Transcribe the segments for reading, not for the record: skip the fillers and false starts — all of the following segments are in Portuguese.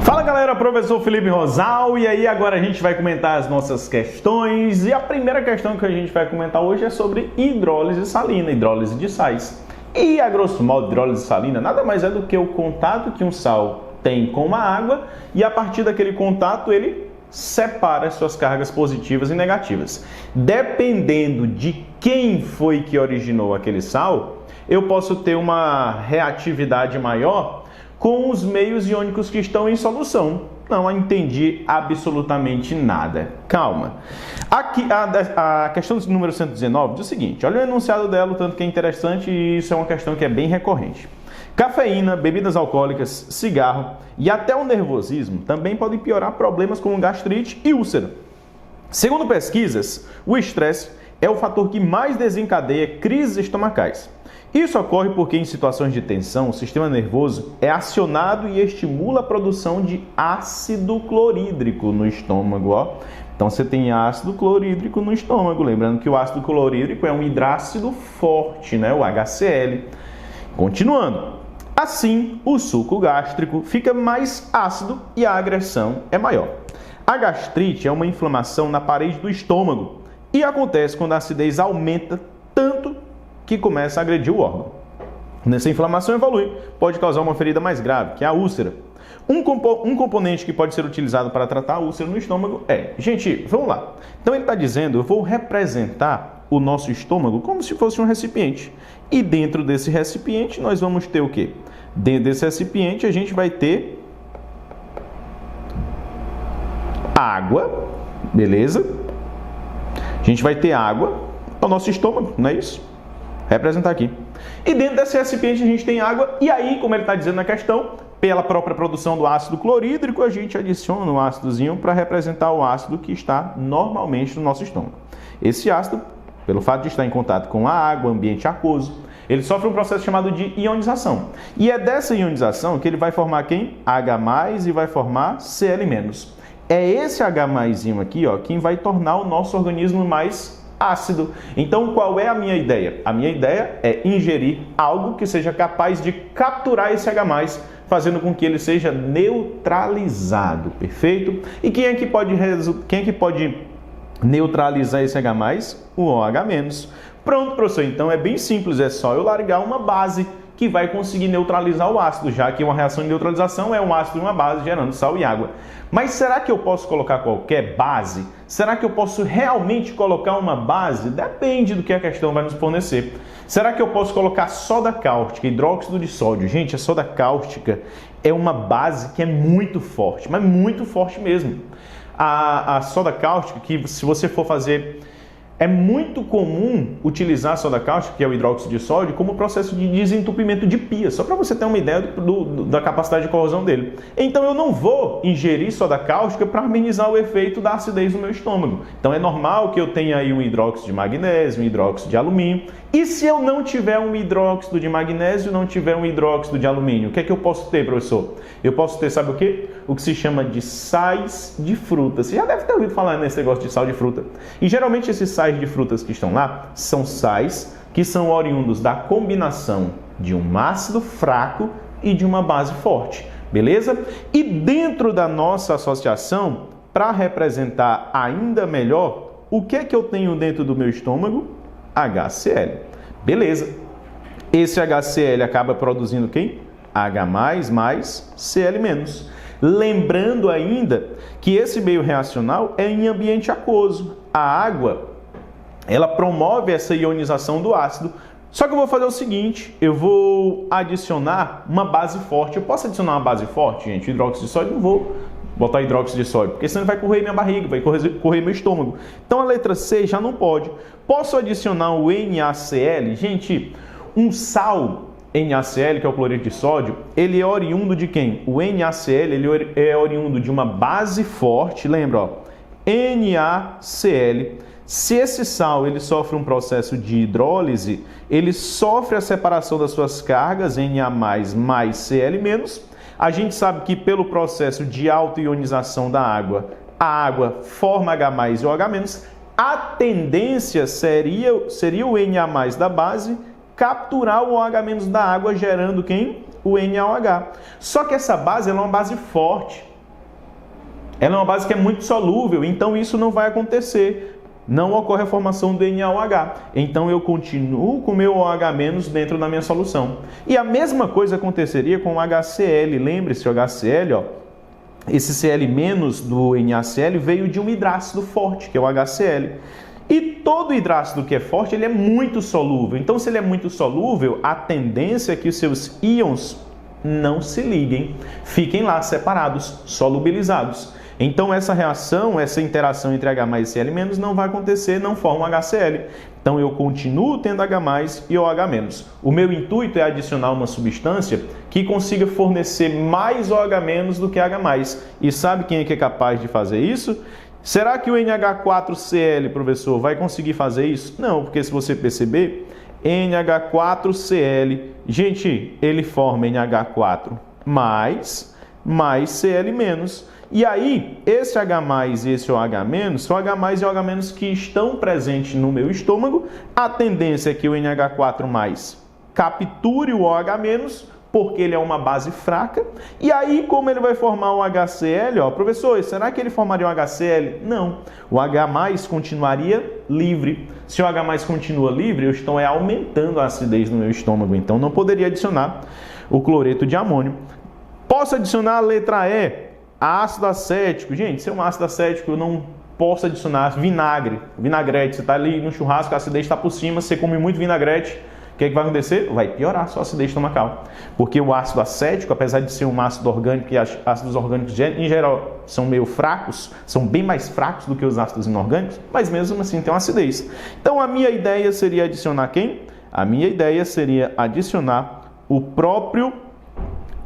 Fala galera, professor Felipe Rosal, e aí agora a gente vai comentar as nossas questões, e a primeira questão que a gente vai comentar hoje é sobre hidrólise salina, hidrólise de sais. E a grosso modo, hidrólise salina nada mais é do que o contato que um sal tem com uma água, e a partir daquele contato ele separa as suas cargas positivas e negativas. Dependendo de quem foi que originou aquele sal, eu posso ter uma reatividade maior com os meios iônicos que estão em solução. Não entendi absolutamente nada. Calma. Aqui, a questão número 119 diz o seguinte, olha o enunciado dela, o tanto que é interessante, e isso é uma questão que é bem recorrente. Cafeína, bebidas alcoólicas, cigarro e até o nervosismo também podem piorar problemas como gastrite e úlcera. Segundo pesquisas, o estresse é o fator que mais desencadeia crises estomacais. Isso ocorre porque em situações de tensão, o sistema nervoso é acionado e estimula a produção de ácido clorídrico no estômago. Ó. Então você tem ácido clorídrico no estômago, lembrando que o ácido clorídrico é um hidrácido forte, né? O HCl. Continuando, assim o suco gástrico fica mais ácido e a agressão é maior. A gastrite é uma inflamação na parede do estômago e acontece quando a acidez aumenta tanto que começa a agredir o órgão. Nessa inflamação evolui, pode causar uma ferida mais grave, que é a úlcera. Um componente que pode ser utilizado para tratar a úlcera no estômago é... Gente, vamos lá. Então ele está dizendo, eu vou representar o nosso estômago como se fosse um recipiente. E dentro desse recipiente nós vamos ter o quê? Dentro desse recipiente a gente vai ter água, beleza? A gente vai ter água ao nosso estômago, não é isso? Representar aqui. E dentro desse recipiente a gente tem água, e aí, como ele está dizendo na questão, pela própria produção do ácido clorídrico, a gente adiciona um ácidozinho para representar o ácido que está normalmente no nosso estômago. Esse ácido, pelo fato de estar em contato com a água, ambiente aquoso, ele sofre um processo chamado de ionização. E é dessa ionização que ele vai formar quem? H+, e vai formar Cl-. É esse H+ aqui, ó, quem vai tornar o nosso organismo mais ácido. Então, qual é a minha ideia? A minha ideia é ingerir algo que seja capaz de capturar esse H+, fazendo com que ele seja neutralizado, perfeito? E quem é que pode neutralizar esse H+? O OH-. Pronto, professor, então é bem simples, é só eu largar uma base que vai conseguir neutralizar o ácido, já que uma reação de neutralização é um ácido e uma base gerando sal e água. Mas será que eu posso colocar qualquer base? Será que eu posso realmente colocar uma base? Depende do que a questão vai nos fornecer. Será que eu posso colocar soda cáustica, hidróxido de sódio? Gente, a soda cáustica é uma base que é muito forte, mas muito forte mesmo. A soda cáustica, que se você for fazer... É muito comum utilizar a soda cáustica, que é o hidróxido de sódio, como processo de desentupimento de pia, só para você ter uma ideia da capacidade de corrosão dele. Então eu não vou ingerir soda cáustica para amenizar o efeito da acidez no meu estômago. Então é normal que eu tenha aí um hidróxido de magnésio, um hidróxido de alumínio. E se eu não tiver um hidróxido de magnésio, não tiver um hidróxido de alumínio, o que é que eu posso ter, professor? Eu posso ter, sabe o quê? O que se chama de sais de fruta. Você já deve ter ouvido falar nesse negócio de sal de fruta. E geralmente esses sais de frutas que estão lá são sais que são oriundos da combinação de um ácido fraco e de uma base forte, beleza? E dentro da nossa associação, para representar ainda melhor, o que é que eu tenho dentro do meu estômago? HCl, beleza? Esse HCl acaba produzindo quem? H+, mais Cl-. Lembrando ainda que esse meio reacional é em ambiente aquoso. A água, ela promove essa ionização do ácido. Só que eu vou fazer o seguinte, eu vou adicionar uma base forte. Eu posso adicionar uma base forte, gente? Hidróxido de sódio, não vou botar hidróxido de sódio, porque senão vai correr minha barriga, vai correr meu estômago. Então a letra C já não pode. Posso adicionar o NaCl? Gente, um sal NaCl, que é o cloreto de sódio, ele é oriundo de quem? O NaCl, ele é oriundo de uma base forte, lembra, ó, NaCl. Se esse sal ele sofre um processo de hidrólise, ele sofre a separação das suas cargas, Na+, mais Cl-. A gente sabe que pelo processo de autoionização da água, a água forma H+, e OH-. A tendência seria o Na+ da base capturar o OH- da água, gerando quem? O NaOH. Só que essa base ela é uma base forte. Ela é uma base que é muito solúvel, então isso não vai acontecer. Não ocorre a formação do NaOH. Então eu continuo com o meu OH- dentro da minha solução. E a mesma coisa aconteceria com o HCl. Lembre-se, o HCl, ó, esse Cl- do NaCl veio de um hidrácido forte, que é o HCl. E todo hidrácido que é forte, ele é muito solúvel. Então, se ele é muito solúvel, a tendência é que os seus íons não se liguem, fiquem lá separados, solubilizados. Então, essa reação, essa interação entre H+ e Cl- não vai acontecer, não forma HCl. Então, eu continuo tendo H+ e OH-. O meu intuito é adicionar uma substância que consiga fornecer mais OH- do que H+. E sabe quem é que é capaz de fazer isso? Será que o NH4Cl, professor, vai conseguir fazer isso? Não, porque se você perceber, NH4Cl, gente, ele forma NH4 mais Cl-. E aí, esse H+ e esse OH- são H+ e OH- que estão presentes no meu estômago. A tendência é que o NH4+ capture o OH-, porque ele é uma base fraca. E aí, como ele vai formar o HCl, ó, professor, será que ele formaria um HCl? Não. O H+ continuaria livre. Se o H+ continua livre, eu estou aumentando a acidez no meu estômago. Então, não poderia adicionar o cloreto de amônio. Posso adicionar a letra E, ácido acético. Gente, se é um ácido acético, eu não posso adicionar vinagre, vinagrete. Você está ali no churrasco, a acidez está por cima, você come muito vinagrete. O que é que vai acontecer? Vai piorar a sua acidez estomacal. Porque o ácido acético, apesar de ser um ácido orgânico, e ácidos orgânicos em geral são meio fracos, são bem mais fracos do que os ácidos inorgânicos, mas mesmo assim tem uma acidez. Então a minha ideia seria adicionar quem? A minha ideia seria adicionar o próprio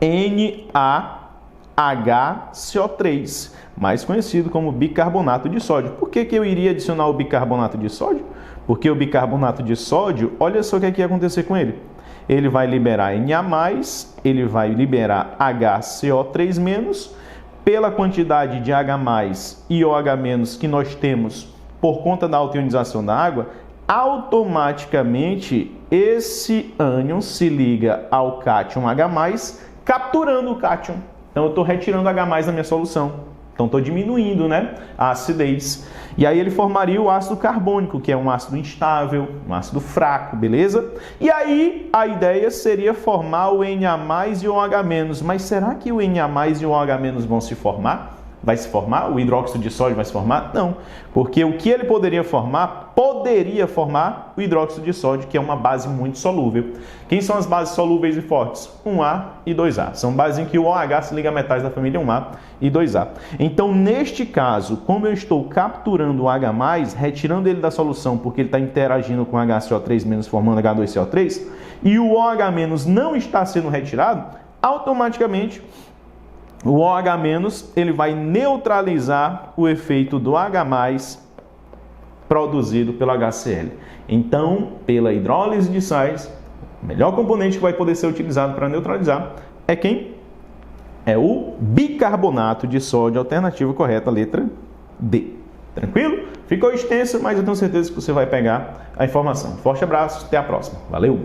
NaHCO3, mais conhecido como bicarbonato de sódio. Por que eu iria adicionar o bicarbonato de sódio? Porque o bicarbonato de sódio, olha só o que é que ia acontecer com ele. Ele vai liberar Na+, ele vai liberar HCO3-, pela quantidade de H+ e OH- que nós temos por conta da altionização da água, automaticamente esse ânion se liga ao cátion H+, capturando o cátion. Então eu estou retirando H+ da minha solução. Então estou diminuindo, né, a acidez. E aí ele formaria o ácido carbônico, que é um ácido instável, um ácido fraco, beleza? E aí a ideia seria formar o Na+ e o OH-. Mas será que o Na+ e o OH- vão se formar? Vai se formar? O hidróxido de sódio vai se formar? Não, porque o que ele poderia formar o hidróxido de sódio, que é uma base muito solúvel. Quem são as bases solúveis e fortes? 1A e 2A. São bases em que o OH se liga a metais da família 1A e 2A. Então, neste caso, como eu estou capturando o H+, retirando ele da solução porque ele está interagindo com HCO3- formando H2CO3, e o OH- não está sendo retirado, automaticamente o OH- ele vai neutralizar o efeito do H+ produzido pelo HCl. Então, pela hidrólise de sais, o melhor componente que vai poder ser utilizado para neutralizar é quem? É o bicarbonato de sódio, alternativa correta, letra D. Tranquilo? Ficou extenso, mas eu tenho certeza que você vai pegar a informação. Forte abraço, até a próxima. Valeu!